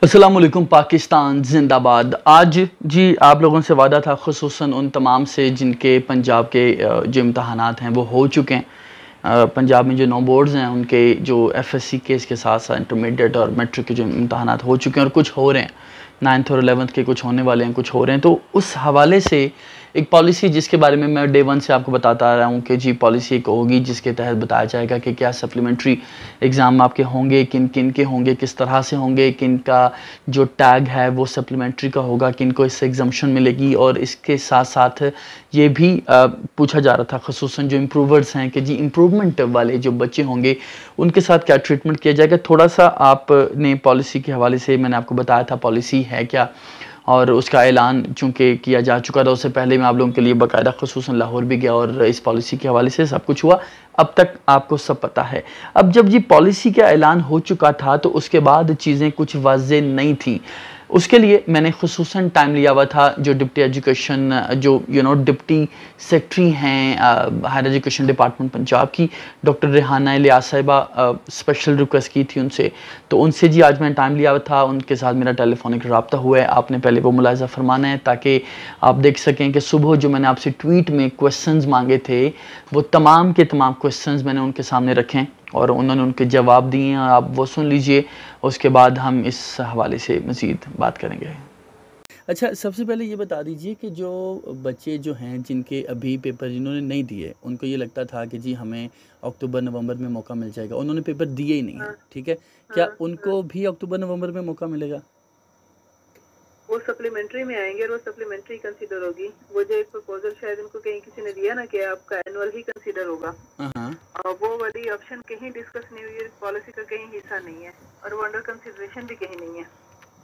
अस्सलाम वालेकुम पाकिस्तान जिंदाबाद। आज जी आप लोगों से वादा था खुसूसन उन तमाम से जिनके पंजाब के जो इम्तहानात हैं वो हो चुके हैं। पंजाब में जो 9 बोर्ड्स हैं उनके जो एफएससी के इसके साथ साथ इंटरमीडिएट और मैट्रिक के जो इम्तहानात हो चुके हैं और कुछ हो रहे हैं, 9th और 11th के कुछ होने वाले हैं, कुछ हो रहे हैं। तो उस हवाले से एक पॉलिसी जिसके बारे में मैं डे 1 से आपको बताता आ रहा हूँ कि जी पॉलिसी एक होगी जिसके तहत बताया जाएगा कि क्या सप्लीमेंट्री एग्ज़ाम आपके होंगे, किन किन के होंगे, किस तरह से होंगे, किन का जो टैग है वो सप्लीमेंट्री का होगा, किन को इससे एग्जम्पशन मिलेगी। और इसके साथ साथ ये भी पूछा जा रहा था खुसूसन जो इम्प्रूवर्स हैं कि जी इम्प्रूवमेंट वाले जो बच्चे होंगे उनके साथ क्या ट्रीटमेंट किया जाएगा। थोड़ा सा आपने पॉलिसी के हवाले से मैंने आपको बताया था पॉलिसी है क्या, और उसका ऐलान चूँकि किया जा चुका था उससे पहले मैं आप लोगों के लिए बाकायदा खुसूसन लाहौर भी गया और इस पॉलिसी के हवाले से सब कुछ हुआ। अब तक आपको सब पता है। अब जब ये पॉलिसी का ऐलान हो चुका था तो उसके बाद चीज़ें कुछ वाज़ेह नहीं थी। उसके लिए मैंने खुसूसन टाइम लिया हुआ था जो डिप्टी एजुकेशन जो डिप्टी सेक्रेटरी हैं हायर एजुकेशन डिपार्टमेंट पंजाब की डॉक्टर रेहाना इलियास साहिबा, स्पेशल रिक्वेस्ट की थी उनसे। तो उनसे जी आज मैंने टाइम लिया हुआ था, उनके साथ मेरा टेलीफोनिक रब्ता हुआ है। आपने पहले वो मुलाहिज़ा फरमाना है ताकि आप देख सकें कि सुबह जो मैंने आपसे ट्वीट में क्वेश्चंस मांगे थे वो तमाम के तमाम क्वेश्चंस मैंने उनके सामने रखे हैं और उन्होंने उनके जवाब दिए हैं। आप वो सुन लीजिए, उसके बाद हम इस हवाले से मज़ीद बात करेंगे। अच्छा, सबसे पहले ये बता दीजिए कि जो बच्चे जो हैं जिनके अभी पेपर जिन्होंने नहीं दिए, उनको ये लगता था कि जी हमें अक्टूबर नवंबर में मौका मिल जाएगा, उन्होंने पेपर दिए ही नहीं है, ठीक है, क्या उनको भी अक्टूबर नवंबर में मौका मिलेगा? वो सप्लीमेंट्री में आएंगे और वो सप्लीमेंट्री कंसीडर होगी। वो जो एक प्रपोजल शायद इनको कहीं किसी ने दिया ना कि आपका एनुअल ही कंसीडर होगा, और वो वाली ऑप्शन कहीं डिस्कस नहीं हुई है, पॉलिसी का कहीं हिस्सा नहीं है और वो अंडर कंसीडरेशन भी कहीं नहीं है।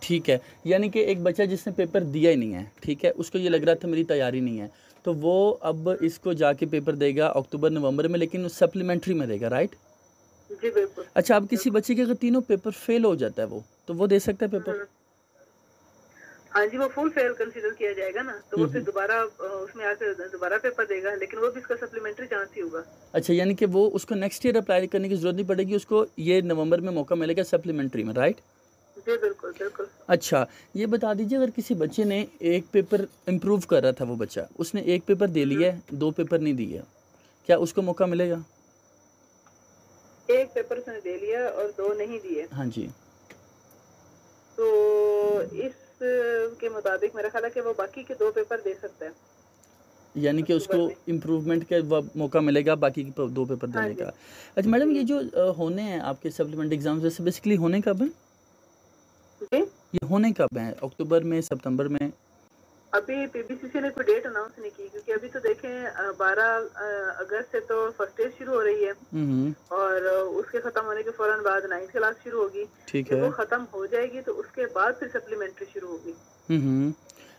ठीक है, यानी कि एक बच्चा जिसने पेपर दिया ही नहीं है, ठीक है, उसको ये लग रहा था मेरी तैयारी नहीं है, तो वो अब इसको जाके पेपर देगा अक्टूबर नवंबर में, लेकिन सप्लीमेंट्री में देगा, राइट? जी बिल्कुल। अच्छा, अब किसी बच्चे के अगर तीनों पेपर फेल हो जाता है वो दे सकता है पेपर? हाँ जी, वो फुल फेल कंसीडर किया जाएगा ना, तो वो फिर दोबारा उसमें आकर दोबारा पेपर देगा, लेकिन वो भी इसका सप्लीमेंट्री चांस ही होगा। अच्छा, यानी कि वो उसको नेक्स्ट ईयर अप्लाई करने की जरूरत नहीं पड़ेगी, उसको ये नवंबर में मौका मिलेगा सप्लीमेंट्री में, राइट? जी बिल्कुल बिल्कुल। अच्छा, ये बता दीजिए अगर किसी बच्चे ने एक पेपर इम्प्रूव कर रहा था, वो बच्चा उसने एक पेपर दे लिया है, 2 पेपर नहीं दिए, क्या उसको मौका मिलेगा? एक पेपर उसने दे लिया और 2 नहीं दिए। हाँ जी। तो इस के मुताबिक मेरा ख्याल है कि वो बाकी के 2 पेपर दे सकता है, यानी कि उसको इम्प्रूवमेंट का मौका मिलेगा बाकी के 2 पेपर देने का। अच्छा मैडम, ये जो होने हैं आपके सप्लीमेंट्री एग्जाम्स वैसे बेसिकली होने कब हैं? ये होने कब हैं, अक्टूबर में, सितंबर में? अभी पीबीसीसी ने कोई डेट अनाउंस नहीं की, क्योंकि अभी तो देखें 12 अगस्त से तो फर्स्ट स्टेज शुरू हो रही है और उसके खत्म होने के फौरन बाद 9th क्लास शुरू होगी। ठीक है, वो खत्म हो जाएगी तो उसके बाद फिर सप्लीमेंट्री शुरू होगी।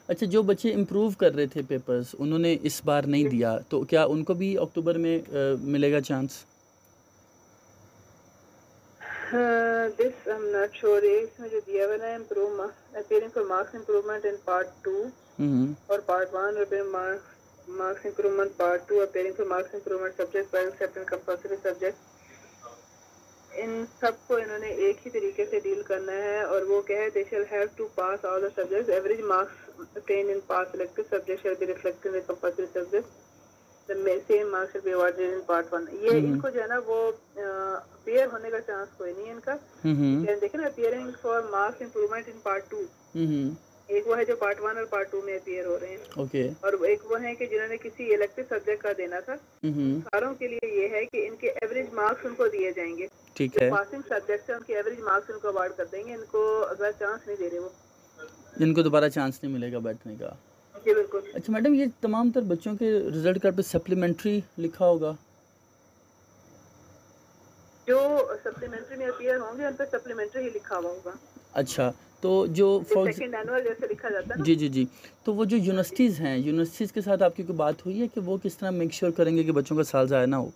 अच्छा, जो बच्चे इम्प्रूव कर रहे थे पेपर्स उन्होंने इस बार नहीं दिया, तो क्या उनको भी अक्टूबर में मिलेगा chance? This I am not sure. इसमें जो दिया हुआ है appearing for marks improvement in part 2 और part 1 marks improvement part 2 appearing for marks improvement subject by excepting compulsory subject, इन सबको इन्होंने एक ही तरीके से डील करना है और वो क्या है, they shall have to pass all the subjects, average marks attend in pass selected subject shall be reflected in compulsory subject, the same marks shall be awarded in part 1। ये इनको जो है ना वो अपीयर होने का चांस कोई नहीं है इनका। देखें ना, appearing for marks improvement in part 2, एक वो है जो पार्ट 1 और पार्ट 2 में अपीयर हो रहे हैं, और एक वो है कि जिन्होंने किसी इलेक्टिव सब्जेक्ट का देना था, सारों के लिए ये है कि इनके एवरेज मार्क्स उनको दिए जाएंगे। ठीक है, पासिंग सब्जेक्ट है उनके एवरेज मार्क्स उनको अवार्ड कर देंगे, इनको अगर चांस नहीं दे रहे वो, इनको दोबारा चांस नहीं मिलेगा बैठने का। जी बिल्कुल। अच्छा मैडम, ये तमाम तर बच्चों के रिजल्ट कार्ड पे सप्लीमेंट्री लिखा होगा? जो सप्लीमेंट्री में अपीयर होंगे उन पर सप्लीमेंट्री ही लिखा हुआ होगा। अच्छा, तो जो सेकंड एनुअल जैसे लिखा जाता है ना? जी, तो वो जो यूनिवर्सिटीज़ हैं, यूनिवर्सिटीज़ के साथ आपकी कोई बात हुई है कि वो किस तरह मेक श्योर करेंगे कि बच्चों का साल ज़ाया ना हो?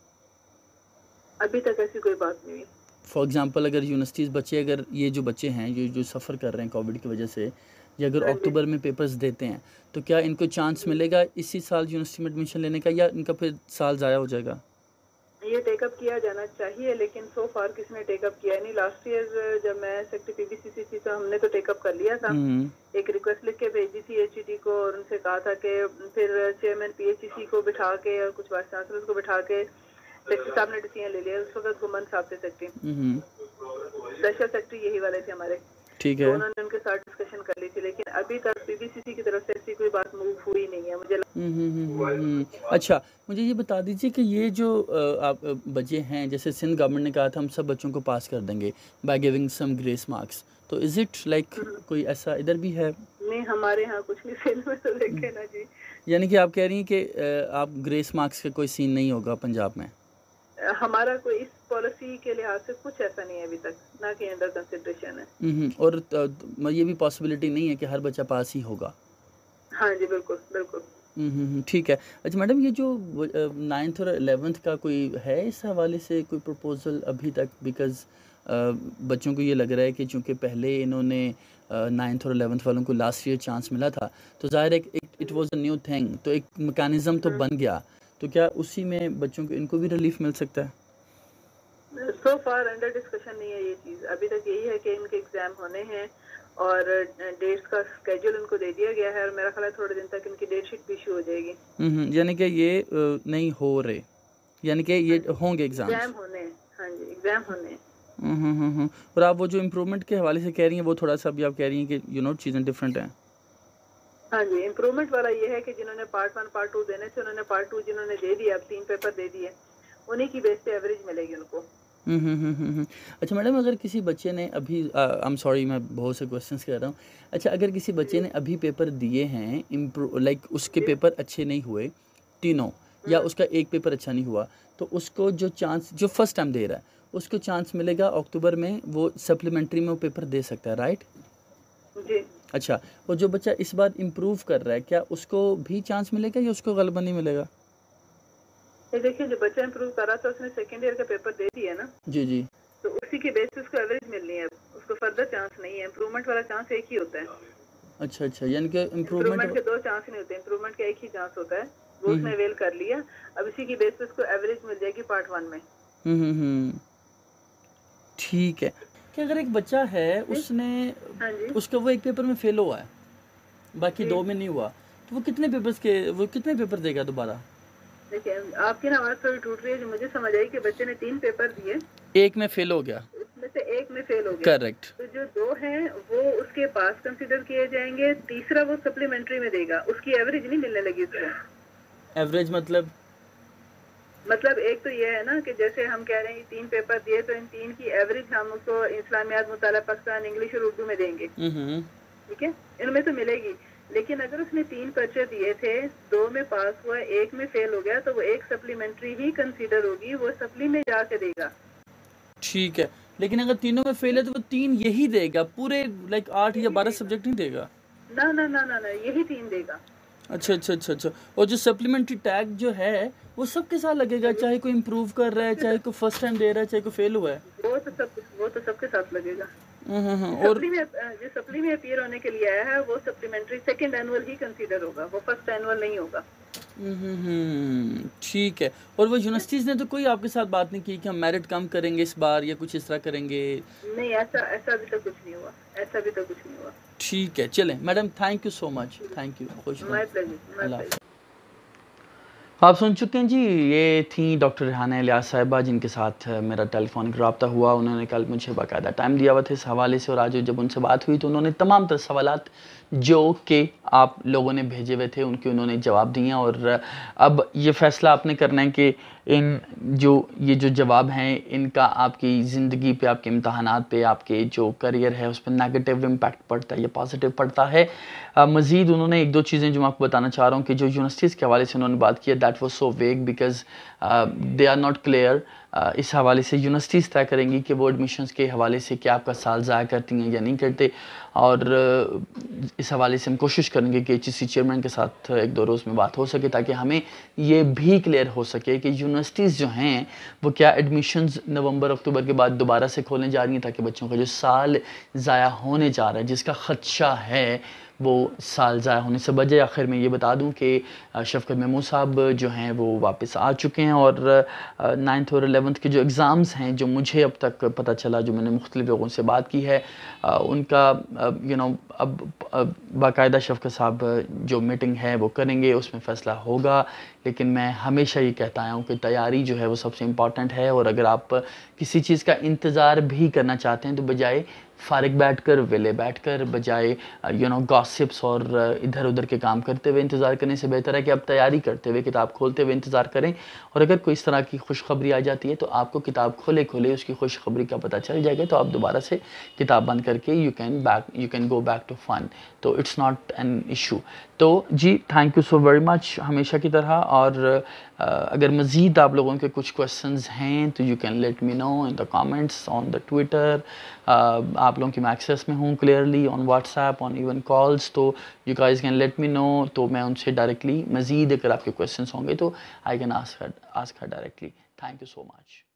अभी तक ऐसी कोई बात नहीं हुई। फॉर एग्जांपल अगर यूनिवर्सिटीज़ बच्चे, अगर ये जो बच्चे हैं ये जो सफ़र कर रहे हैं कोविड की वजह से, या अगर अक्टूबर में पेपर्स देते हैं, तो क्या इनको चांस मिलेगा इसी साल यूनिवर्सिटी में एडमिशन लेने का, या इनका फिर साल ज़ाया हो जाएगा? ये टेकअप किया जाना चाहिए, लेकिन सो फार किसी ने टेकअप किया नहीं। लास्ट ईयर जब मैं सेक्रेटरी पीबीसीसी थी तो हमने तो टेकअप कर लिया था, एक रिक्वेस्ट लिख के भेजी थी एचईडी को और उनसे कहा था कि फिर चेयरमैन पीएचईसी को बिठा के और कुछ वाइस चांसलर को बिठा के सेक्रेटरी साहब ने डिसीजन ले लिया। उस वक्त गुमन साहब थे सेक्रेटरी, स्पेशल सेक्रेटरी यही वाले थे हमारे, ठीक है। तो उन्होंने उनके साथ डिस्कशन कर ली थी, लेकिन अभी तक पीबीसीसी की तरफ से ऐसी कोई बात मूव हुई नहीं है मुझे। अच्छा, मुझे ये बता दीजिए कि ये जो आप बच्चे हैं, जैसे सिंध गवर्नमेंट ने कहा था हम सब बच्चों को पास कर देंगे by giving some grace marks, तो इज इट लाइक कोई ऐसा इधर भी है? नहीं, हमारे यहाँ कुछ नहीं सिंध में तो देखे ना जी। यानी कि आप कह रही हैं कि आप ग्रेस मार्क्स का कोई सीन नहीं होगा पंजाब में? हमारा कोई इस पॉलिसी के लिहाज से कुछ ऐसा नहीं है अभी तक, ना कि अंडर कंसिडरेशन है। और ये भी पॉसिबिलिटी नहीं है कि हर बच्चा पास ही होगा? हाँ जी, बिल्कुल बिल्कुल। ठीक है। अच्छा मैडम, ये जो 9th और 11th का कोई है इस हवाले से कोई प्रपोजल अभी तक? बिकॉज़ बच्चों को ये लग रहा है कि चूँकि पहले इन्होंने 9th और 11th वालों को लास्ट ईयर चांस मिला था, तो ज़ाहिर है it was a new thing, तो एक मैकेनिज़्म तो बन गया, तो क्या उसी में बच्चों को इनको भी रिलीफ मिल सकता है? सो फार अंडर डिस्कशन नहीं है ये चीज़, अभी तक यही है कि इनके एग्जाम होने हैं और डेट्स का स्केड्यूल उनको दे दिया गया है और मेरा ख्याल है थोड़े दिन तक इनकी डेट शीट भी इशू हो जाएगी। यानी कि ये नहीं हो रहे, यानी कि ये होंगे एग्जाम होने हैं। हाँ जी, एग्जाम होने हैं। और आप वो जो इम्प्रूवमेंट के हवाले से कह रही हैं, वो थोड़ा सा अभी आप कह रही हैं कि चीज़ें डिफरेंट हैं। हाँ जी, इम्प्रूवमेंट वाला ये है कि जिन्होंने पार्ट 1 पार्ट 2 देने थे उन्होंने पार्ट 2 जिन्होंने दे दिया, अब 3 पेपर दे दिए, उन्हीं की बेस पे एवरेज मिलेगी उनको। अच्छा मैडम, अगर किसी बच्चे ने अभी आई एम सॉरी मैं बहुत से क्वेश्चंस कर रहा हूँ, अच्छा अगर किसी बच्चे ने अभी पेपर दिए हैं, लाइक उसके पेपर अच्छे नहीं हुए तीनों, या उसका एक पेपर अच्छा नहीं हुआ, तो उसको जो चांस, जो फर्स्ट टाइम दे रहा है उसको चांस मिलेगा अक्टूबर में, वो सप्लीमेंट्री में वो पेपर दे सकता है, राइट? जी। अच्छा, और जो बच्चा इस बार इम्प्रूव कर रहा है, क्या उसको भी चांस मिलेगा या उसको गलबा नहीं मिलेगा? देखिए, जो बच्चा इम्प्रूव कर रहा था उसने सेकेंड ईयर का पेपर दे दिया ना जी जी, तो उसी के बेस पे उसको एवरेज मिलनी है, उसको फर्दर चांस नहीं है। इम्प्रूवमेंट वाला चांस एक ही होता है। अच्छा, यानी कि इम्प्रूवमेंट के 2 चांस नहीं होते, इम्प्रूवमेंट का एक ही चांस होता है, वो उसने अवेल कर लिया, अब इसी की बेस पे उसको एवरेज मिल जाएगी पार्ट 1 में। ठीक है। कि अगर एक बच्चा है उसने उसका वो एक पेपर में फेल हुआ है, बाकी 2 में नहीं हुआ, तो वो कितने पेपर देगा दोबारा? देखिए, आपकी ना आवाज़ थोड़ी टूट रही है, जो मुझे समझ आई कि बच्चे ने 3 पेपर दिए, एक में फेल हो गया, उसमें से एक में फेल हो गया, करेक्ट, तो जो 2 हैं वो उसके पास कंसीडर किए जाएंगे, तीसरा वो सप्लीमेंट्री में देगा, उसकी एवरेज नहीं मिलने लगी उसको। एवरेज मतलब एक तो ये है ना कि जैसे हम कह रहे हैं 3 पेपर दिए तो इन 3 की एवरेज हम उसको इस्लामियात, मुताला पाकिस्तान, इंग्लिश और उर्दू में देंगे, ठीक है, इनमें तो मिलेगी। लेकिन अगर उसने 3 पर्चे दिए थे, 2 में पास हुआ, 1 में फेल हो गया, तो वो एक सप्लीमेंट्री ही कंसीडर होगी, वो सप्ली में जाके देगा। ठीक है, लेकिन अगर तीनों में फेल है तो वो 3 यही देगा, पूरे लाइक 8 या 12 सब्जेक्ट नहीं देगा? ना, यही 3 देगा। अच्छा। और जो सप्लीमेंट्री टैग जो है वो सबके साथ लगेगा, चाहे कोई इम्प्रूव कर रहा है, चाहे कोई फर्स्ट टाइम दे रहा है, चाहे कोई फेल हुआ है? वो तो सबके साथ लगेगा। और जो सप्ली में अपीयर होने के लिए आया है वो सप्लीमेंट्री सेकंड एनुअल ही कंसीडर होगा, वो फर्स्ट एनुअल नहीं होगा। ठीक है। और वो यूनिवर्सिटीज़ ने तो कोई आपके साथ बात नहीं की कि हम मेरिट कम करेंगे इस बार या कुछ इस तरह करेंगे? नहीं, ऐसा अभी तक कुछ नहीं हुआ। ठीक है, चलें madam, thank you so much, thank you, खुश माय प्लेजर। आप सुन चुके हैं जी, ये थी डॉक्टर रेहाना इलियास साहिबा जिनके साथ मेरा टेलीफोनिक रब्ता हुआ। उन्होंने कल मुझे बाकायदा टाइम दिया हुआ था इस हवाले से, और आज जब उनसे बात हुई तो उन्होंने तमाम तर सवालात जो कि आप लोगों ने भेजे हुए थे उनके उन्होंने जवाब दिए। और अब ये फ़ैसला आपने करना है कि ये जो जवाब हैं इनका आपकी ज़िंदगी पे, आपके इम्तहानात पे, आपके जो करियर है उस पर नेगेटिव इम्पैक्ट पड़ता है या पॉजिटिव पड़ता है। मज़ीद उन्होंने 1-2 चीज़ें जो मैं आपको बताना चाह रहा हूँ कि जो यूनिवर्सिटीज़ के हवाले से उन्होंने बात की, that was so vague because they are not clear. इस हवाले से यूनिवर्सिटीज़ तय करेंगी कि वो एडमिशन्स के हवाले से क्या आपका साल ज़ाया करती हैं या नहीं करते। और इस हवाले से हम कोशिश करेंगे कि HEC चेयरमैन के साथ 1-2 रोज़ में बात हो सके, ताकि हमें ये भी क्लियर हो सके कि यूनिवर्सिटीज़ जो हैं वो क्या एडमिशन्स नवंबर-अक्टूबर के बाद दोबारा से खोलने जा रही हैं, ताकि बच्चों का जो साल ज़ाया होने जा रहा है, जिसका ख़दशा है, वो साल ज़ाया होने से बचे। आखिर में ये बता दूं कि शफ़क़त महमूद साहब जो हैं वो वापस आ चुके हैं और 9th और 11th के जो एग्ज़ाम्स हैं, जो मुझे अब तक पता चला, जो मैंने मुख्तलिफ़ लोगों से बात की है, उनका अब बाकायदा शफ़क़त साहब जो मीटिंग है वो करेंगे, उसमें फ़ैसला होगा। लेकिन मैं हमेशा ये कहता आया हूँ कि तैयारी जो है वो सबसे इम्पॉर्टेंट है, और अगर आप किसी चीज़ का इंतज़ार भी करना चाहते हैं तो बजाय फ़ारिग बैठकर, वेले बैठकर, बजाय गॉसिप्स और इधर उधर के काम करते हुए इंतज़ार करने से बेहतर है कि आप तैयारी करते हुए, किताब खोलते हुए इंतज़ार करें। और अगर कोई इस तरह की खुशखबरी आ जाती है तो आपको किताब खोले खोले उसकी खुशखबरी का पता चल जाएगा, तो आप दोबारा से किताब बंद करके you can go back to fun. तो इट्स नॉट एन इशू। तो जी, thank you so very much हमेशा की तरह। और अगर मज़ीद आप लोगों के कुछ क्वेश्चंस हैं तो you can let me know in the comments on the Twitter. आप लोगों की मैं एक्सेस में हूँ clearly on WhatsApp, on even calls, तो you guys can let me know. तो मैं उनसे डायरेक्टली मज़ीद अगर आपके क्वेश्चंस होंगे तो I can ask her directly. Thank you so much.